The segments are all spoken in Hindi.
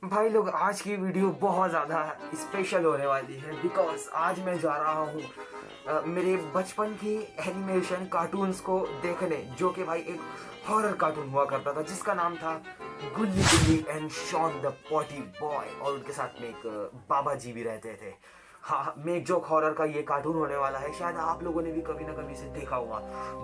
भाई लोग आज की वीडियो बहुत ज़्यादा स्पेशल होने वाली है बिकॉज आज मैं जा रहा हूँ मेरे बचपन की एनिमेशन कार्टून्स को देखने, जो कि भाई एक हॉरर कार्टून हुआ करता था जिसका नाम था गुल्ली गुल्ली and Shaun the potty boy, और उनके साथ में एक बाबा जी भी रहते थे। हाँ, मेक जोक हॉरर का ये कार्टून होने वाला है। शायद आप लोगों ने भी कभी ना कभी इसे देखा होगा।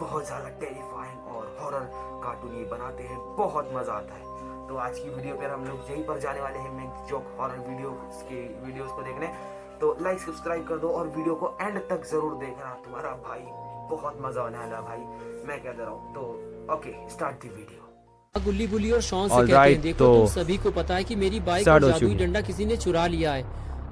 बहुत ज़्यादा टेरिफाइंग और हॉरर कार्टून ये बनाते हैं, बहुत मज़ा आता है। तो आज की वीडियो पर हम लोग यहीं पर जाने वाले हैं मेक जोक हॉरर वीडियोस को देखने। तो लाइक सब्सक्राइब कर दो और वीडियो को एंड तक जरूर देखना। तुम्हारा भाई बहुत मजा आने वाला भाई, मैं कह दे रहा हूँ। तो ओके, स्टार्ट दी वीडियो। गुल्ली बुल्ली और शॉन से कहते हैं, देखो तो तुम सभी को पता है कि मेरी बाइक और जादुई डंडा किसी ने चुरा लिया है,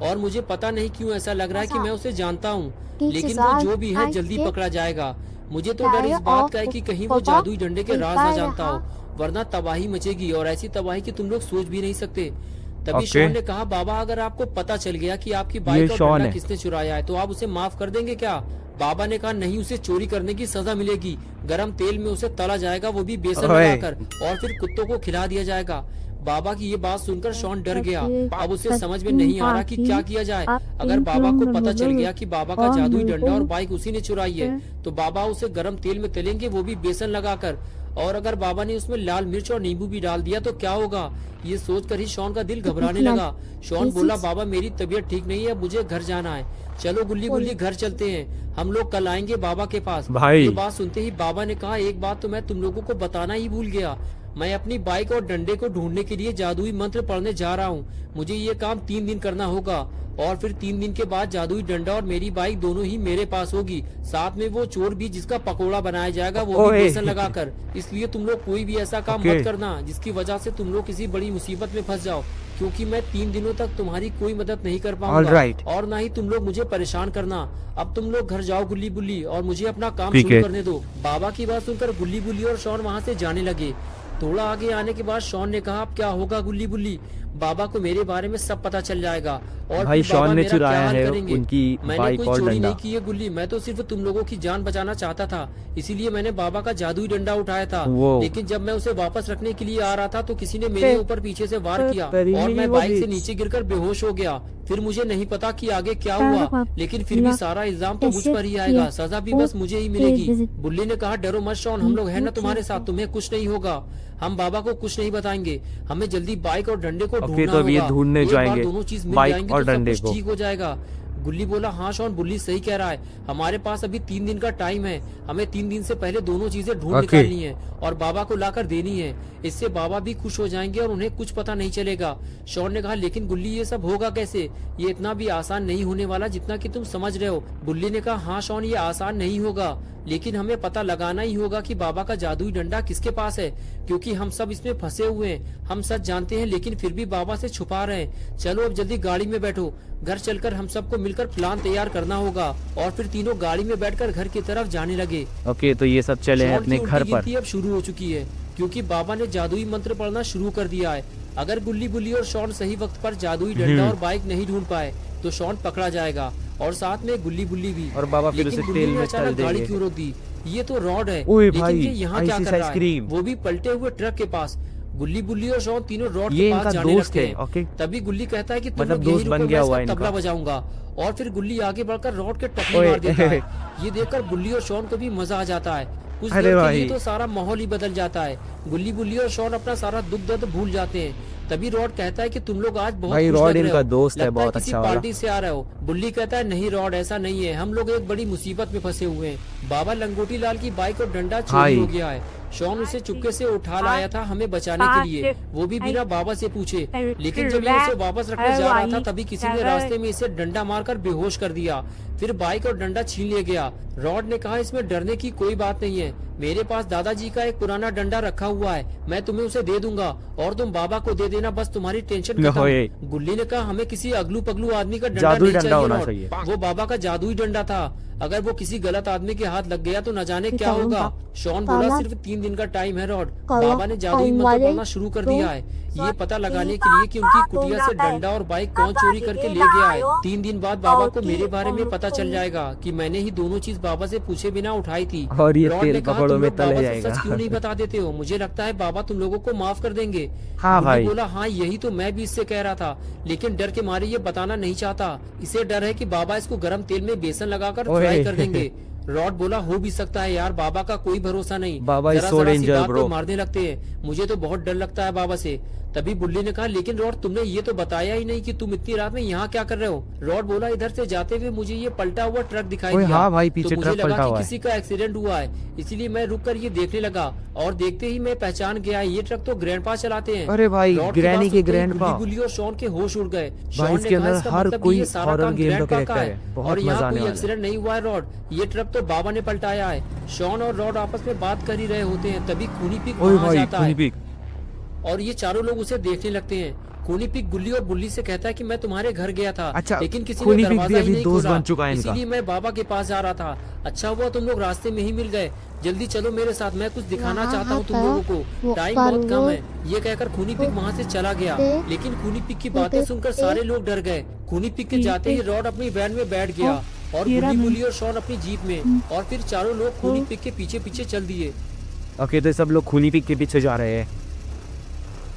और मुझे पता नहीं क्यों ऐसा लग रहा है कि मैं उसे जानता हूँ, लेकिन वो जो भी है जल्दी पकड़ा जाएगा। मुझे तो डर इस बात का है कि कहीं वो जादुई डंडे के राज ना जानता हो, वरना तबाही मचेगी, और ऐसी तबाही की तुम लोग सोच भी नहीं सकते। तभी शॉन ने कहा, बाबा अगर आपको पता चल गया कि आपकी बाइक और डंडा किसने चुराया है तो आप उसे माफ कर देंगे क्या? बाबा ने कहा, नहीं, उसे चोरी करने की सजा मिलेगी। गरम तेल में उसे तला जाएगा, वो भी बेसन लगाकर, और फिर कुत्तों को खिला दिया जाएगा। बाबा की ये बात सुनकर शॉन डर गया। अब उसे समझ में नहीं आ रहा कि क्या किया जाए। अगर बाबा को पता चल गया कि बाबा का जादुई डंडा और बाइक उसी ने चुराई है तो बाबा उसे गरम तेल में तलेंगे, वो भी बेसन लगाकर। और अगर बाबा ने उसमें लाल मिर्च और नींबू भी डाल दिया तो क्या होगा? ये सोचकर ही शॉन का दिल घबराने लगा। शॉन बोला, बाबा मेरी तबीयत ठीक नहीं है, मुझे घर जाना है। चलो गुल्ली गुल्ली घर चलते हैं, हम लोग कल आएंगे बाबा के पास। ये बात सुनते ही बाबा ने कहा, एक बात तो मैं तुम लोगों को बताना ही भूल गया। मैं अपनी बाइक और डंडे को ढूंढने के लिए जादुई मंत्र पढ़ने जा रहा हूँ। मुझे ये काम 3 दिन करना होगा, और फिर 3 दिन के बाद जादुई डंडा और मेरी बाइक दोनों ही मेरे पास होगी। साथ में वो चोर भी जिसका पकोड़ा बनाया जाएगा, वो भी बेसन लगाकर। इसलिए तुम लोग कोई भी ऐसा काम मत करना जिसकी वजह से तुम लोग किसी बड़ी मुसीबत में फंस जाओ, क्योंकि मैं 3 दिनों तक तुम्हारी कोई मदद नहीं कर पाऊंगा, और ना ही तुम लोग मुझे परेशान करना। अब तुम लोग घर जाओ गुल्ली बुल्ली, और मुझे अपना काम शुरू करने दो। बाबा की बात सुनकर गुल्ली बुल्ली और शॉन वहाँ से जाने लगे। थोड़ा आगे आने के बाद शॉन ने कहा, अब क्या होगा गुल्ली बुल्ली? बाबा को मेरे बारे में सब पता चल जाएगा, और भाई शॉन ने चुराया है उनकी बाइक और चोरी नहीं की है गुल्ली, मैं तो सिर्फ तुम लोगों की जान बचाना चाहता था, इसीलिए मैंने बाबा का जादुई डंडा उठाया था। लेकिन जब मैं उसे वापस रखने के लिए आ रहा था तो किसी ने मेरे ऊपर पीछे से वार किया, और मैं बाइक से नीचे गिरकर बेहोश हो गया। फिर मुझे नहीं पता कि आगे क्या हुआ, लेकिन फिर भी सारा इल्जाम तो मुझ पर ही आएगा, सजा भी बस मुझे ही मिलेगी। बुल्ली ने कहा, डरो मत शॉन, हम लोग है ना तुम्हारे साथ, तुम्हें कुछ नहीं होगा। हम बाबा को कुछ नहीं बताएंगे, हमें जल्दी बाइक और डंडे को ढूंढना होगा। ढूंढने जाएंगे, दोनों चीज मिल बाइक जाएंगी और तो सब डंडे कुछ को। ठीक हो जाएगा। गुल्ली बोला, हाँ शॉन, बुल्ली सही कह रहा है, हमारे पास अभी 3 दिन का टाइम है। हमें 3 दिन से पहले दोनों चीजें ढूंढ निकालनी है और बाबा को लाकर देनी है। इससे बाबा भी खुश हो जाएंगे और उन्हें कुछ पता नहीं चलेगा। शॉन ने कहा, लेकिन गुल्ली ये सब होगा कैसे? ये इतना भी आसान नहीं होने वाला जितना कि तुम समझ रहे हो। बुल्ली ने कहा, हाँ शॉन, ये आसान नहीं होगा, लेकिन हमें पता लगाना ही होगा कि बाबा का जादुई डंडा किसके पास है, क्योंकि हम सब इसमें फंसे हुए हैं। हम सच जानते हैं लेकिन फिर भी बाबा से छुपा रहे हैं। चलो अब जल्दी गाड़ी में बैठो, घर चलकर हम सबको मिलकर प्लान तैयार करना होगा। और फिर तीनों गाड़ी में बैठकर घर की तरफ जाने लगे। ओके, तो ये सब चले हैं अपने घर पर। अब शुरू हो चुकी है, क्योंकि बाबा ने जादुई मंत्र पढ़ना शुरू कर दिया है। अगर गुल्ली बुल्ली और शॉन सही वक्त पर जादुई डंडा और बाइक नहीं ढूंढ पाए तो शॉन पकड़ा जाएगा, और साथ में गुल्ली बुल्ली भी। और बाबा फिर उसे तेल में तल देंगे। गाड़ी क्यों रोक दी? ये तो रॉड है, लेकिन ये यहाँ क्या कर रहा है? वो भी पलटे हुए ट्रक के पास। गुल्ली बुल्ली और शॉन तीनों रॉड के पास जाने लगते हैं। तभी गुल्ली कहता है कि तुम लोग यहीं रुको, मैं इसका तबला बजाऊंगा। और फिर गुल्ली आगे बढ़कर रॉड के टकली मार देता है। ये देखकर गुल्ली और शॉन को भी मजा आ जाता है। कुछ देर के लिए तो सारा माहौल ही बदल जाता है। गुल्ली बुल्ली और शॉन अपना सारा दुख दर्द भूल जाते हैं। तभी रॉड कहता है कि तुम लोग आज बहुत खुश लग रहे हो, दोस्त है, बहुत किसी पार्टी से आ रहे हो। बुल्ली कहता है, नहीं रॉड, ऐसा नहीं है, हम लोग एक बड़ी मुसीबत में फंसे हुए हैं। बाबा लंगोटी लाल की बाइक और डंडा चोरी हो गया है। शॉन उसे चुपके से उठा लाया था हमें बचाने के लिए, वो भी बिना बाबा से पूछे। लेकिन जब ये उसे वापस रखने जा रहा था तभी किसी ने रास्ते में इसे डंडा मारकर बेहोश कर दिया। फिर बाइक और डंडा छीन लिया गया। रॉड ने कहा, इसमें डरने की कोई बात नहीं है, मेरे पास दादाजी का एक पुराना डंडा रखा हुआ है, मैं तुम्हें उसे दे दूंगा और तुम बाबा को दे देना, बस तुम्हारी टेंशन खत्म। गुल्ली ने कहा, हमें किसी अगलू पगलू आदमी का डंडा नहीं चाहिए, वो बाबा का जादुई डंडा था, अगर वो किसी गलत आदमी के हाथ लग गया तो न जाने क्या होगा। शॉन बोला, सिर्फ 3 दिन का टाइम है रॉड, बाबा ने जादुई मंत्र पढ़ना शुरू कर दिया है, ये पता लगाने के लिए कि उनकी कुटिया से डंडा और बाइक कौन चोरी करके ले गया है। 3 दिन बाद बाबा को मेरे बारे में पता चल जाएगा कि मैंने ही दोनों चीज बाबा से पूछे बिना उठाई थी। और ये रॉड ने कहा, तुम लोग बाबा से सच क्यों नहीं बता देते हो? मुझे लगता है बाबा तुम लोगों को माफ कर देंगे। हाँ भाई, बोला, हाँ यही तो मैं भी इससे कह रहा था, लेकिन डर के मारे ये बताना नहीं चाहता। इसे डर है कि बाबा इसको गर्म तेल में बेसन लगाकर फ्राई कर देंगे। रॉड बोला हो भी सकता है यार, बाबा का कोई भरोसा नहीं, बाबा इज जरा सो जरा सी डेंजर बात पे ब्रो। मारने लगते हैं, मुझे तो बहुत डर लगता है बाबा से। तभी बुल्ली ने कहा लेकिन रॉड तुमने ये तो बताया ही नहीं कि तुम इतनी रात में यहाँ क्या कर रहे हो। रॉड बोला इधर से जाते हुए मुझे ये पलटा हुआ ट्रक दिखाई दिया। हाँ भाई, पीछे तो मुझे ट्रक लगा पलटा कि हुआ है। किसी का एक्सीडेंट हुआ है, इसलिए मैं रुक कर ये देखने लगा और देखते ही मैं पहचान गया ये ट्रक तो ग्रैंडपा चलाते हैं। अरे भाई, रॉड की ग्रैनी बात के सुनते ही ग्रैंडपा। गुल्ली और शॉन के होश उड़ गए। भाई, शॉन इसके ने कहा अंदर इसका हर मतलब कोई ये सारा हॉरर काम गेम का ग्रैंडपा का कैरेक्टर है है, बहुत और मजा यहाँ आने कोई वाला है। एक्सीडेंट नहीं हुआ है। रॉड ये ट्रक तो बाबा ने पलटाया है। शॉन और रॉड आपस में बात कर ही रहे होते हैं, तभी खूनी पिग ओए वहाँ भाई, जाता खूनी है पिग। और ये चारों लोग उसे देखने लगते हैं। खूनी पिग गुल्ली और बुल्ली से कहता है कि मैं तुम्हारे घर गया था, अच्छा, लेकिन किसी खूनी ने पिग भी दरवाजा ही अभी नहीं दोस्त खोला, बन चुका है इनका। इसीलिए मैं बाबा के पास जा रहा था। अच्छा हुआ तुम लोग रास्ते में ही मिल गए, जल्दी चलो मेरे साथ, मैं कुछ दिखाना चाहता हूँ तुम लोगों को, टाइम बहुत कम है। ये कहकर खूनी पिग वहाँ से चला गया, लेकिन खूनी पिग की बातें सुनकर सारे लोग डर गए। खूनी पिग के जाते ही रॉड अपनी वैन में बैठ गया और गुल्ली बुल्ली और शॉन अपनी जीप में, और फिर चारों लोग खूनी पिग के पीछे पीछे चल दिए। ओके, तो सब लोग खूनी पिग के पीछे जा रहे हैं।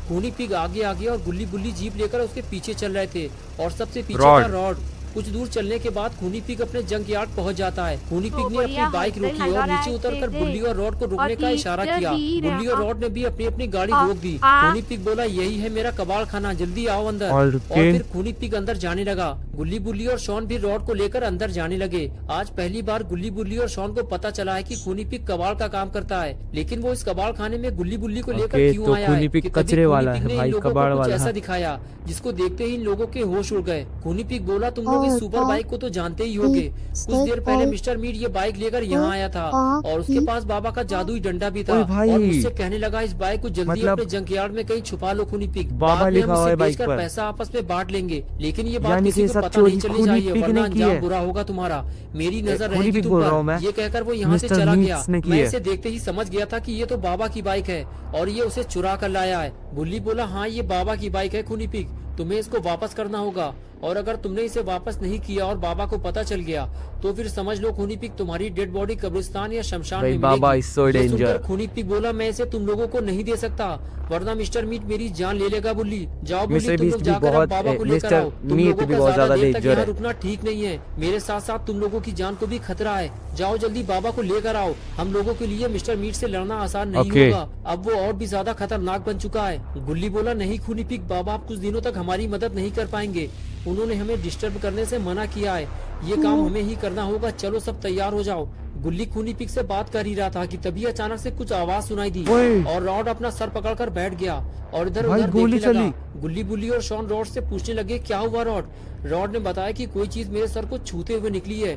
खूनी पिग आगे आ गया और गुल्ली बुल्ली जीप लेकर उसके पीछे चल रहे थे और सबसे पीछे रॉड। था रॉड। कुछ दूर चलने के बाद खूनी पिग अपने जंक यार्ड पहुंच जाता है। खूनी पिग ने अपनी बाइक रोकी और नीचे उतरकर बुल्ली और रॉड को रुकने का इशारा किया। बुल्ली और रॉड ने भी अपनी अपनी गाड़ी रोक दी। खूनी पिग बोला यही है मेरा कबाड़ खाना, जल्दी आओ अंदर। और फिर खूनी पिग अंदर जाने लगा। गुल्ली बुल्ली और शॉन भी रॉड को लेकर अंदर जाने लगे। आज पहली बार गुल्ली बुल्ली और शॉन को पता चला है कि खूनी पिग कबाड़ का काम करता है, लेकिन वो इस कबाड़ खाने में गुल्ली बुल्ली को लेकर क्यों तो आया खूनी है पिग कि तभी कचरे वाला खूनी पिग है ने भाई, इन लोगों को कबाड़ कुछ वाला। ऐसा दिखाया जिसको देखते ही इन लोगों के होश उड़ गए। खूनी पिग बोला तुम लोग इस सुपर बाइक को तो जानते ही होगे, कुछ देर पहले मिस्टर मीट ये बाइक लेकर यहाँ आया था और उसके पास बाबा का जादुई डंडा भी था, और मुझसे कहने लगा इस बाइक को जल्दी मतलब अपने जंक यार्ड में कहीं छुपा लो खूनी पिग, बाबा बाद में लिखा हम हुआ इसे है बाइक बेचकर पर। पैसा आपस में बांट लेंगे, लेकिन ये बात यानी किसी कि को सब पता नहीं चोरी चलनी खूनी चाहिए पिग वरना ने की अंजाम है। बुरा होगा तुम्हारा, मेरी नजर खूनी रहेगी पिग तुम बोल रहा हूँ पर। मैं। ये कहकर वो यहाँ से मिस्टर चला मीट्स गया। ने की मैं है। इसे देखते ही समझ गया था कि ये तो बाबा की बाइक है और ये उसे चुरा कर लाया है। बुल्ली बोला हाँ ये बाबा की बाइक है खूनी पिग, तुम्हें इसको वापस करना होगा, और अगर तुमने इसे वापस नहीं किया और बाबा को पता चल गया तो फिर समझ लो खूनी पिग तुम्हारी डेड बॉडी कब्रिस्तान या शमशान में बाबा मिलेगी। is so ये सुनकर danger। खूनी पिग बोला मैं इसे तुम लोगों को नहीं दे सकता वरना मिस्टर मीट मेरी जान ले लेगा। बुल्ली जाओ बुल्ली मिस्टर तुम लोग बीस्ट भी जाकर अब बहुत बाबा को लेकर मिस्टर आओ, तुम मीट लोगों भी का बहुत ज्यादा ज्यादा देर तक danger यहाँ है। रुकना ठीक नहीं है, मेरे साथ साथ तुम लोगों की जान को भी खतरा है, जाओ जल्दी बाबा को लेकर आओ। हम लोगों के लिए मिस्टर मीट से लड़ना आसान नहीं Okay। होगा, अब वो और भी ज्यादा खतरनाक बन चुका है। गुल्ली बोला नहीं खूनी पिग, बाबा आप कुछ दिनों तक हमारी मदद नहीं कर पाएंगे, उन्होंने हमें डिस्टर्ब करने से मना किया है, ये काम हमें ही करना होगा, चलो सब तैयार हो जाओ। गुल्ली खूनी पिग से बात कर ही रहा था कि तभी अचानक से कुछ आवाज सुनाई दी ओए। और रॉड अपना सर पकड़कर बैठ गया और इधर भाई, उधर गोली देखने लगा। चली। गुल्ली बुल्ली और शॉन रॉड से पूछने लगे क्या हुआ रॉड। रॉड ने बताया कि कोई चीज मेरे सर को छूते हुए निकली है।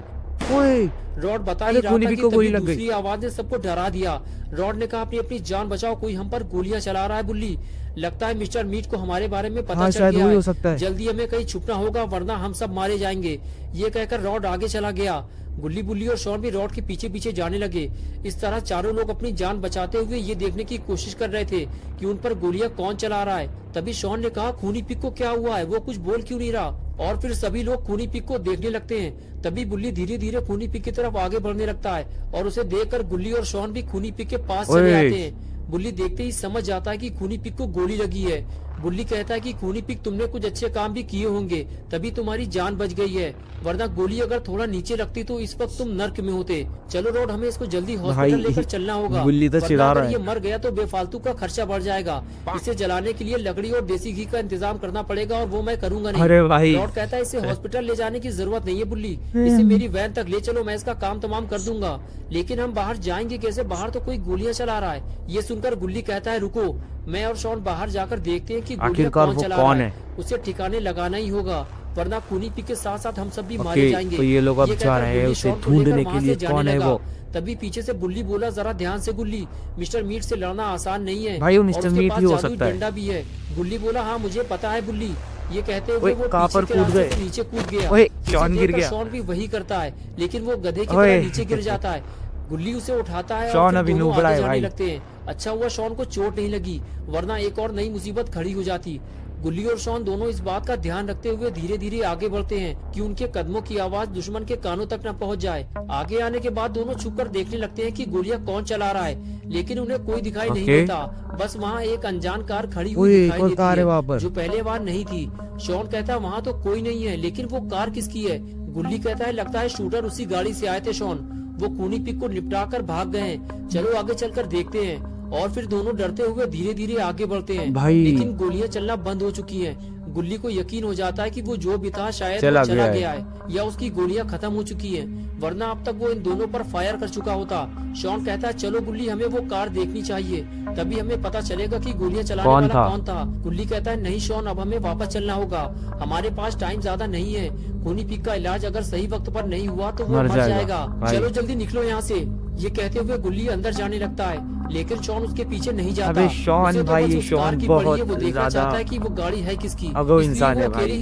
ओए, रॉड बता अरे ही रहा खूनी था पिग कि को गोली तभी लग गई। दूसरी आवाज ने सबको डरा दिया। रॉड ने कहा अपनी अपनी जान बचाओ, कोई हम पर गोलियां चला रहा है बुल्ली, लगता है मिस्टर मीट को हमारे बारे में पता हाँ, चल शायद गया वही हो सकता है। जल्दी हमें कहीं छुपना होगा वरना हम सब मारे जाएंगे। ये कहकर रॉड आगे चला गया। गुल्ली बुल्ली और शॉन भी रॉड के पीछे पीछे जाने लगे। इस तरह चारों लोग अपनी जान बचाते हुए ये देखने की कोशिश कर रहे थे कि उन पर गोलियां कौन चला रहा है। तभी शॉन ने कहा खूनी पिग को क्या हुआ है, वो कुछ बोल क्यों नहीं रहा, और फिर सभी लोग खूनी पिग को देखने लगते हैं। तभी बुल्ली धीरे धीरे खूनी पिग की तरफ आगे बढ़ने लगता है और उसे देखकर गुल्ली और शॉन भी खूनी पिग के पास चले ओए। आते हैं। बुल्ली देखते ही समझ जाता है कि खूनी पिग को गोली लगी है। बुल्ली कहता है कि खूनी पिग तुमने कुछ अच्छे काम भी किए होंगे तभी तुम्हारी जान बच गई है, वरना गोली अगर थोड़ा नीचे लगती तो इस वक्त तुम नर्क में होते। चलो रॉड हमें इसको जल्दी हॉस्पिटल लेकर चलना होगा, बुल्ली तो वरना चिढ़ा अगर रहा है। ये मर गया तो बेफालतू का खर्चा बढ़ जाएगा। इसे जलाने के लिए लकड़ी और देसी घी का इंतजाम करना पड़ेगा और वो मैं करूंगा नहीं। अरे भाई। रॉड कहता है इसे हॉस्पिटल ले जाने की जरूरत नहीं है बुल्ली, इसे मेरी वैन तक ले चलो, मैं इसका काम तमाम कर दूंगा, लेकिन हम बाहर जाएंगे कैसे, बाहर तो कोई गोलियां चला रहा है। ये सुनकर गुल्ली कहता है रुको, मैं और शॉन बाहर जाकर देखते हैं कि गोलियां आखिरकार कौन वो चला कौन रहा है? उसे ठिकाने लगाना ही होगा वरना खूनी पिग के साथ साथ हम सब भी ओके, मारे जाएंगे। तो ये लोग अब ये जा कहकर रहे हैं गुल्ली उसे शॉन को लेकर ढूंढने वहाँ के लिए, से जाने कौन है लगा। वो? तभी पीछे से बुल्ली बोला जरा ध्यान से गुल्ली, मिस्टर मीट से लड़ना आसान नहीं है भाई, वो और मिस्टर उसके मीट पास भी हो जादुई सकता है। डंडा भी है। गुल्ली बोला हाँ मुझे पता है बुल्ली। ये कहते हुए ओए, वो कहाँ पीछे पर के कूद रास्ते गए? से नीचे कूद गया। ओए, इसे शॉन गिर देखकर गया। शॉन भी वही करता है, लेकिन वो गधे की ओए। तरह नीचे गिर जाता है। गुल्ली उसे उठाता है और शॉन फिर अभी दोनों नूबड़ा आगे है जाने भाई। लगते हैं। अच्छा हुआ शॉन को चोट नहीं लगी वरना एक और नई मुसीबत खड़ी हो जाती। गुल्ली और शॉन दोनों इस बात का ध्यान रखते हुए धीरे धीरे आगे बढ़ते हैं कि उनके कदमों की आवाज दुश्मन के कानों तक न पहुंच जाए। आगे आने के बाद दोनों छुप कर देखने लगते हैं कि गोलियां कौन चला रहा है, लेकिन उन्हें कोई दिखाई नहीं देता। बस वहाँ एक अनजान कार खड़ी हुई दिखाई देती है जो पहले बार नहीं थी। शॉन कहता है वहाँ तो कोई नहीं है, लेकिन वो कार किसकी है? गुल्ली कहता है लगता है शूटर उसी गाड़ी से आए थे शॉन, वो खूनी पिक को निपटा कर भाग गए हैं, चलो आगे चलकर देखते हैं। और फिर दोनों डरते हुए धीरे धीरे आगे बढ़ते हैं, लेकिन गोलियां चलना बंद हो चुकी हैं। गुल्ली को यकीन हो जाता है कि वो जो भी था शायद चला गया है या उसकी गोलियां खत्म हो चुकी हैं, वरना अब तक वो इन दोनों पर फायर कर चुका होता। शॉन कहता है चलो गुल्ली हमें वो कार देखनी चाहिए, तभी हमें पता चलेगा कि गोलियां चलाने वाला कौन था। गुल्ली कहता है नहीं शॉन, अब हमें वापस चलना होगा, हमारे पास टाइम ज्यादा नहीं है। खूनी पिक का इलाज अगर सही वक्त पर नहीं हुआ तो वो मर जाएगा। चलो जल्दी निकलो यहाँ से। ये कहते हुए गुल्ली अंदर जाने लगता है, लेकिन शॉन उसके पीछे नहीं जाता। अबे शॉन भाई, शॉन बहुत वो देखना चाहता है कि वो गाड़ी है किसकी। अब वो इंसान है भाई, ये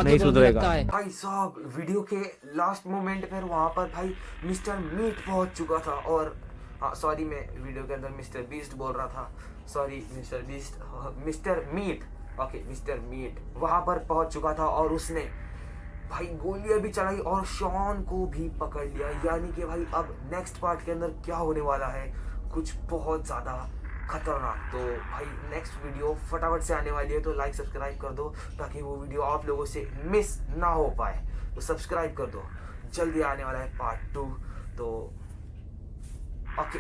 नहीं सुधरेगा। भाई साहब वीडियो के लास्ट मोमेंट पर वहाँ पर भाई मिस्टर मीट पहुंच चुका था। और सॉरी, मैं वीडियो के अंदर मिस्टर बीस्ट बोल रहा था, sorry Mister Beast, Mister Meat, okay Mister Meat वहाँ पर पहुंच चुका था और उसने भाई गोलियां भी चलाई और शॉन को भी पकड़ लिया। यानी कि भाई अब नेक्स्ट पार्ट के अंदर क्या होने वाला है, कुछ बहुत ज़्यादा खतरनाक। तो भाई नेक्स्ट वीडियो फटाफट से आने वाली है, तो लाइक सब्सक्राइब कर दो ताकि वो वीडियो आप लोगों से मिस ना हो पाए। तो सब्सक्राइब कर दो, जल्दी आने वाला है पार्ट 2। तो ओके।